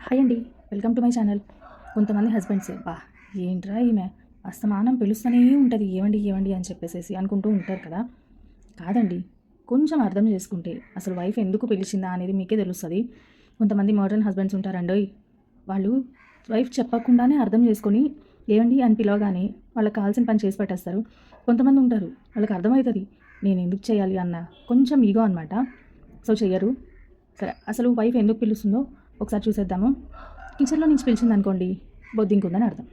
Hi అండి, welcome to my channel. కొంతమంది husbands ఏంట్రా ఈమె అస్తమానం పిలుస్తూనే ఉంటుంది ఏవండి ఏవండి అని చెప్పేసి అనుకుంటూ ఉంటారు కదా. కాదండి, కొంచెం అర్థం చేసుకుంటే అసలు వైఫ్ ఎందుకు పిలిచిందా అనేది మీకే తెలుస్తుంది. కొంతమంది మోడర్న్ హస్బెండ్స్ ఉంటారండి, వాళ్ళు వైఫ్ చెప్పకుండానే అర్థం చేసుకొని ఏవండి అని పిలవగానే వాళ్ళకి కావాల్సిన పని చేసి పెట్టేస్తారు. కొంతమంది ఉంటారు, వాళ్ళకి అర్థమవుతుంది నేను ఎందుకు చేయాలి అన్న కొంచెం ఈగో అనమాట. సో చెయ్యరు. సరే, అసలు వైఫ్ ఎందుకు పిలుస్తుందో ఒకసారి చూసేద్దాము. కిచెన్లో నుంచి పిలిచింది అనుకోండి, బొద్దింకుందని అర్థం.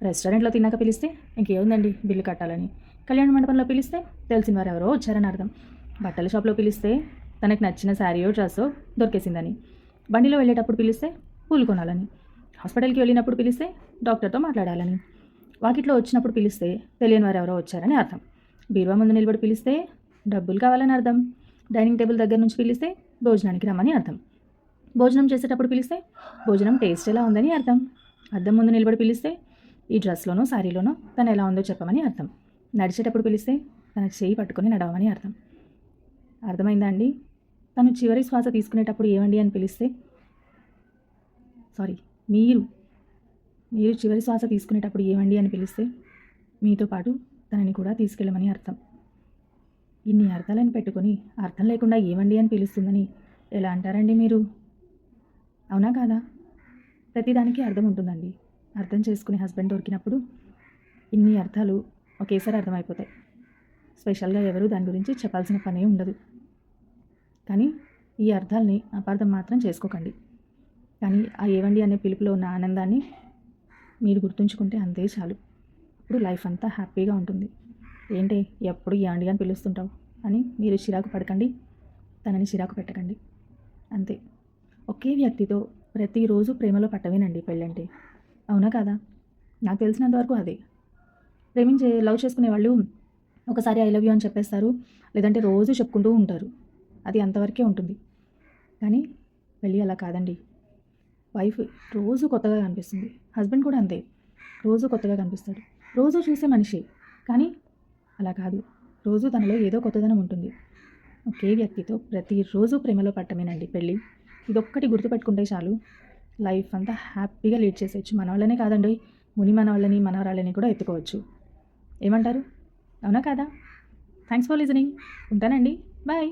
రెస్టారెంట్లో తిన్నాక పిలిస్తే ఇంకేముందండి బిల్లు కట్టాలని. కళ్యాణ మండపంలో పిలిస్తే తెలిసిన వారు ఎవరో వచ్చారని అర్థం. బట్టల షాప్లో పిలిస్తే తనకు నచ్చిన శారీయో డ్రెస్సో దొరికేసిందని. బండిలో వెళ్ళేటప్పుడు పిలిస్తే పూలు కొనాలని. హాస్పిటల్కి వెళ్ళినప్పుడు పిలిస్తే డాక్టర్తో మాట్లాడాలని. వాకిట్లో వచ్చినప్పుడు పిలిస్తే తెలియని వారు ఎవరో వచ్చారని అర్థం. బీరువా ముందు నిలబడి పిలిస్తే డబ్బులు కావాలని అర్థం. డైనింగ్ టేబుల్ దగ్గర నుంచి పిలిస్తే భోజనానికి రమ్మని అర్థం. భోజనం చేసేటప్పుడు పిలిస్తే భోజనం టేస్ట్ ఎలా ఉందని అర్థం. అద్దం ముందు నిలబడి పిలిస్తే ఈ డ్రెస్లోనో శారీలోనో తను ఎలా ఉందో చెప్పమని అర్థం. నడిచేటప్పుడు పిలిస్తే తన చేయి పట్టుకొని నడవమని అర్థం. అర్థమైందా అండి? తను చివరి శ్వాస తీసుకునేటప్పుడు ఏమండి అని పిలిస్తే మీరు చివరి శ్వాస తీసుకునేటప్పుడు ఏమండి అని పిలిస్తే మీతో పాటు తనని కూడా తీసుకెళ్ళమని అర్థం. ఇన్ని అర్థాలను పెట్టుకొని అర్థం లేకుండా ఏమండి అని పిలుస్తుందని ఎలా అంటారండి మీరు? అవునా కాదా? ప్రతిదానికి అర్థం ఉంటుందండి. అర్థం చేసుకునే హస్బెండ్ దొరికినప్పుడు ఇన్ని అర్థాలు ఒకేసారి అర్థమైపోతాయి. స్పెషల్గా ఎవరు దాని గురించి చెప్పాల్సిన పనే ఉండదు. కానీ ఈ అర్థాలని అపార్థం మాత్రం చేసుకోకండి. కానీ ఆ ఏవండి అనే పిలుపులో ఉన్న ఆనందాన్ని మీరు గుర్తుంచుకుంటే అంతే చాలు. ఇప్పుడు లైఫ్ అంతా హ్యాపీగా ఉంటుంది. ఏంటి ఎప్పుడు ఏవండి అని పిలుస్తుంటావు అని మీరు చిరాకు పడకండి, తనని చిరాకు పెట్టకండి. అంతే. ఒకే వ్యక్తితో ప్రతిరోజు ప్రేమలో పట్టవేనండి పెళ్ళంటే. అవునా కాదా? నాకు తెలిసినంతవరకు అదే. లవ్ చేసుకునే వాళ్ళు ఒకసారి ఐ లవ్ యూ అని చెప్పేస్తారు, లేదంటే రోజు చెప్పుకుంటూ ఉంటారు. అది అంతవరకే ఉంటుంది. కానీ పెళ్ళి అలా కాదండి. వైఫ్ రోజు కొత్తగా కనిపిస్తుంది, హస్బెండ్ కూడా అంతే, రోజు కొత్తగా కనిపిస్తాడు. రోజు చూసే మనిషి, కానీ అలా కాదు, రోజు తనలో ఏదో కొత్తదనం ఉంటుంది. ఒకే వ్యక్తితో ప్రతిరోజు ప్రేమలో పట్టమేనండి పెళ్ళి. ఇదొక్కటి గుర్తుపెట్టుకుంటే చాలు, లైఫ్ అంతా హ్యాపీగా లీడ్ చేసేయచ్చు. మన వాళ్ళనే కాదండి, ముని మన వాళ్ళని మనవరాళ్ళని కూడా ఎత్తుకోవచ్చు. ఏమంటారు? అవునా కాదా? Thanks for listening. ఉంటానండి, బాయ్.